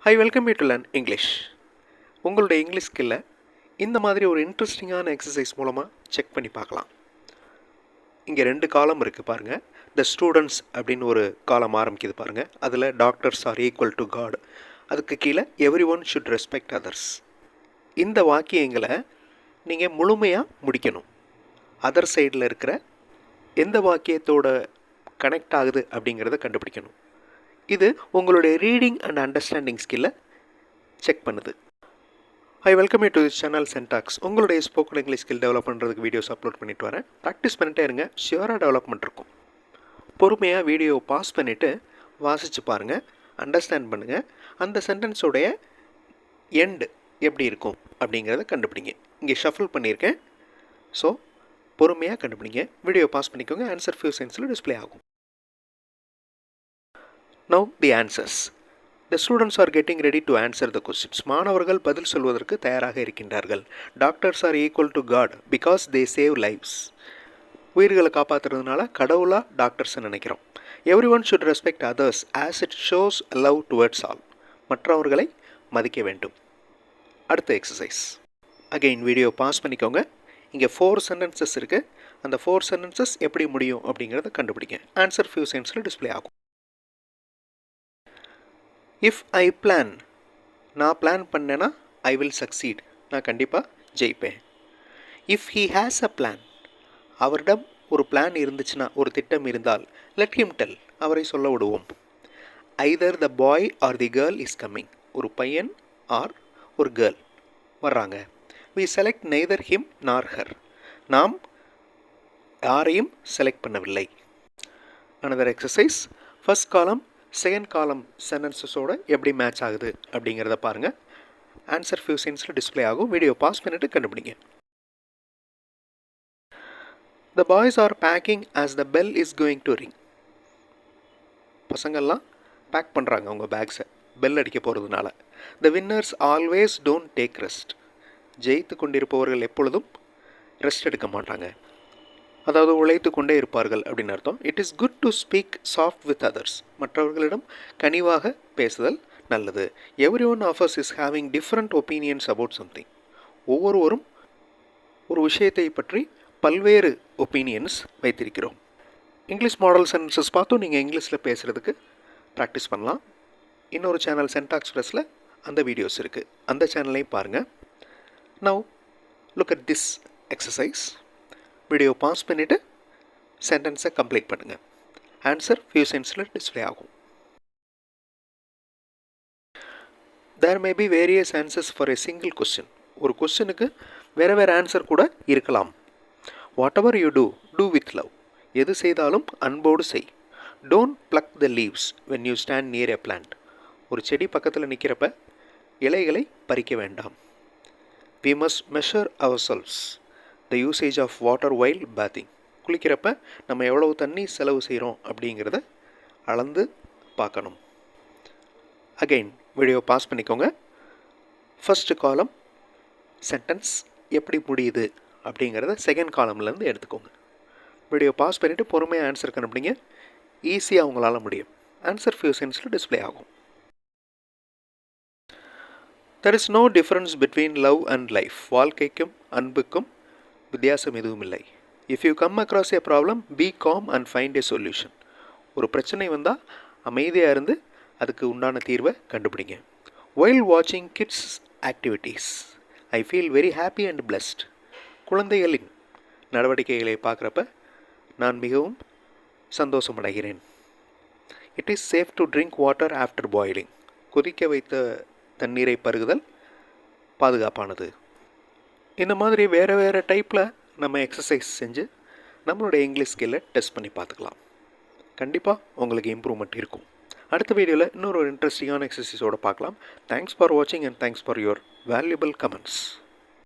Hi, welcome you to learn English. உங்களுடைய English ஸ்கில்லை இந்த மாதிரி ஒரு இன்ட்ரெஸ்டிங்கான எக்ஸசைஸ் மூலமாக செக் பண்ணி பார்க்கலாம். இங்கே 2 காலம் இருக்குது பாருங்கள். த ஸ்டூடெண்ட்ஸ் அப்படின்னு ஒரு காலம் ஆரம்பிக்குது பாருங்கள். அதில் doctors are equal to God. அதுக்கு கீழே every one should respect others. இந்த வாக்கியங்களை நீங்கள் முழுமையாக முடிக்கணும். அதர் சைடில் இருக்கிற எந்த வாக்கியத்தோட கனெக்ட் ஆகுது அப்படிங்கிறத கண்டுபிடிக்கணும். இது உங்களுடைய ரீடிங் அண்ட் அண்டர்ஸ்டாண்டிங் ஸ்கில்லை செக் பண்ணுது. I welcome you to this channel சென்டாக்ஸ். உங்களுடைய ஸ்போக்கன் இங்கிலீஷ் ஸ்கில் டெவலப் பண்ணுறதுக்கு வீடியோஸ் அப்லோட் பண்ணிட்டு வரேன். ப்ராக்டிஸ் பண்ணிட்டே இருங்க, ஷியூராக டெவலப்மெண்ட் இருக்கும். பொறுமையாக வீடியோவை பாஸ் பண்ணிவிட்டு வாசித்து பாருங்கள், அண்டர்ஸ்டாண்ட் பண்ணுங்கள். அந்த சென்டென்ஸோடைய எண்டு எப்படி இருக்கும் அப்படிங்கிறத கண்டுபிடிங்க. இங்கே ஷஃபில் பண்ணியிருக்கேன். ஸோ பொறுமையாக கண்டுபிடிங்க. வீடியோ பாஸ் பண்ணிக்கோங்க. ஆன்சர் ஃபியூ செகண்ட்ஸில் டிஸ்பிளே ஆகும். Now the answers. The students are getting ready to answer the questions. மாணவர்கள் பதில் சொல்வதற்கு தயாராக இருக்கின்றார்கள். Doctors are equal to God because they save lives. உயிர்களை காப்பாற்றுறதுனால கடவுளாக டாக்டர்ஸ் நினைக்கிறோம். Everyone should respect others as it shows love towards all. மற்றவர்களை மதிக்க வேண்டும். அடுத்த எக்ஸசைஸ். அகைன் வீடியோ பாஸ் பண்ணிக்கோங்க. இங்கே 4 சென்டென்சஸ் இருக்குது. அந்த 4 சென்டென்சஸ் எப்படி முடியும் அப்படிங்கிறத கண்டுபிடிங்க. ஆன்சர் ஃபியூ செகண்ட்ஸில் டிஸ்பிளே ஆகும். இஃப் ஐ பிளான், நான் பிளான் பண்ணேன்னா ஐ வில் சக்சீட், நான் கண்டிப்பாக ஜெயிப்பேன். If he has a plan, அவரிடம் ஒரு பிளான் இருந்துச்சுன்னா, ஒரு திட்டம் இருந்தால், லெட் ஹிம் டெல், அவரை சொல்ல விடுவோம். Either the boy or the girl is coming, ஒரு பையன் ஆர் ஒரு கேர்ள் வர்றாங்க. We select neither him nor her, நாம் யாரையும் செலக்ட் பண்ணவில்லை. another exercise. First column second column சென்டென்சஸோட எப்படி மேட்ச் ஆகுது அப்படிங்கிறத பாருங்கள். ஆன்சர் ஃபியூ செகண்ட்ஸில் டிஸ்பிளே ஆகும். வீடியோ பாஸ் பண்ணிட்டு கண்டுபிடிங்க. The boys are packing as the bell is going to ring. பசங்கள்லாம் பேக் பண்ணுறாங்க அவங்க பேக்ஸை பெல் அடிக்க போகிறதுனால. The winners always don't take rest. ஜெயித்து கொண்டிருப்பவர்கள் எப்பொழுதும் ரெஸ்ட் எடுக்க மாட்டாங்க, அதாவது உழைத்து கொண்டே இருப்பார்கள் அப்படின்னு அர்த்தம். It is good to speak soft with others. மற்றவர்களிடம் கனிவாக பேசுதல் நல்லது. Every one of us is having different opinions about something. ஒவ்வொருவரும் ஒரு விஷயத்தை பற்றி பல்வேறு ஒப்பீனியன்ஸ் வைத்திருக்கிறோம். இங்கிலீஷ் மாடல் சென்டென்சஸ் பார்த்தும் நீங்கள் இங்கிலீஷில் பேசுகிறதுக்கு ப்ராக்டிஸ் பண்ணலாம். இன்னொரு சேனல் சென்டாக்ஸ் ப்ளஸில் அந்த வீடியோஸ் இருக்குது, அந்த சேனலையும் பாருங்கள். Now look at this exercise. Video pass பண்ணிவிட்டு சென்டென்ஸை கம்ப்ளீட் பண்ணுங்கள். ஆன்சர் ஃபியூ செகண்ட்ஸில் டிஸ்பிளே ஆகும். There may be various answers for a single question. ஒரு கொஸ்டினுக்கு வேறு வேறு ஆன்சர் கூட இருக்கலாம். Whatever you do with love. எது செய்தாலும் அன்போடு செய். Don't pluck the leaves when you stand near a plant. ஒரு செடி பக்கத்தில் நிற்கிறப்ப இலைகளை பறிக்க வேண்டாம். We must measure ourselves the usage of water while bathing. குளிக்கிறப்ப நம்ம எவ்வளவு தண்ணி செலவு செய்கிறோம் அப்படிங்கிறத அளந்து பார்க்கணும். அகெயின் வீடியோ பாஸ் பண்ணிக்கோங்க. ஃபஸ்ட்டு காலம் சென்டென்ஸ் எப்படி முடியுது அப்படிங்கிறத செகண்ட் காலம்லேருந்து எடுத்துக்கோங்க. வீடியோ பாஸ் பண்ணிவிட்டு பொறுமையாக ஆன்சர் கண்டுபிடிங்க. ஈஸியாக அவங்களால முடியும். ஆன்சர் ஃபியூ செகண்ட்ஸில் டிஸ்பிளே ஆகும். There is no difference between love and life. வாழ்க்கைக்கும் அன்புக்கும் வித்தியாசம் எதுவும் இல்லை. If you come across a problem, be calm and find a solution. ஒரு பிரச்சனை வந்தால் அமைதியாக இருந்து அதுக்கு உண்டான தீர்வை கண்டுபிடிங்க. வைல் வாட்சிங் kids activities I feel very happy and blessed. குழந்தைகளின் நடவடிக்கைகளை பார்க்குறப்ப நான் மிகவும் சந்தோஷமடைகிறேன். It is safe to drink water after boiling. கொதிக்க வைத்த தண்ணீரை பருகுதல் பாதுகாப்பானது. இந்த மாதிரி வேறு வேறு டைப்பில் நம்ம எக்ஸசைஸ் செஞ்சு நம்மளுடைய இங்கிலீஷ் ஸ்கில்லை டெஸ்ட் பண்ணி பார்த்துக்கலாம். கண்டிப்பாக உங்களுக்கு இம்ப்ரூவ்மெண்ட் இருக்கும். அடுத்த வீடியோவில் இன்னொரு இன்ட்ரெஸ்டிங்கான எக்ஸசைஸோடு பார்க்கலாம். தேங்க்ஸ் ஃபார் வாட்சிங் and thanks for your valuable comments.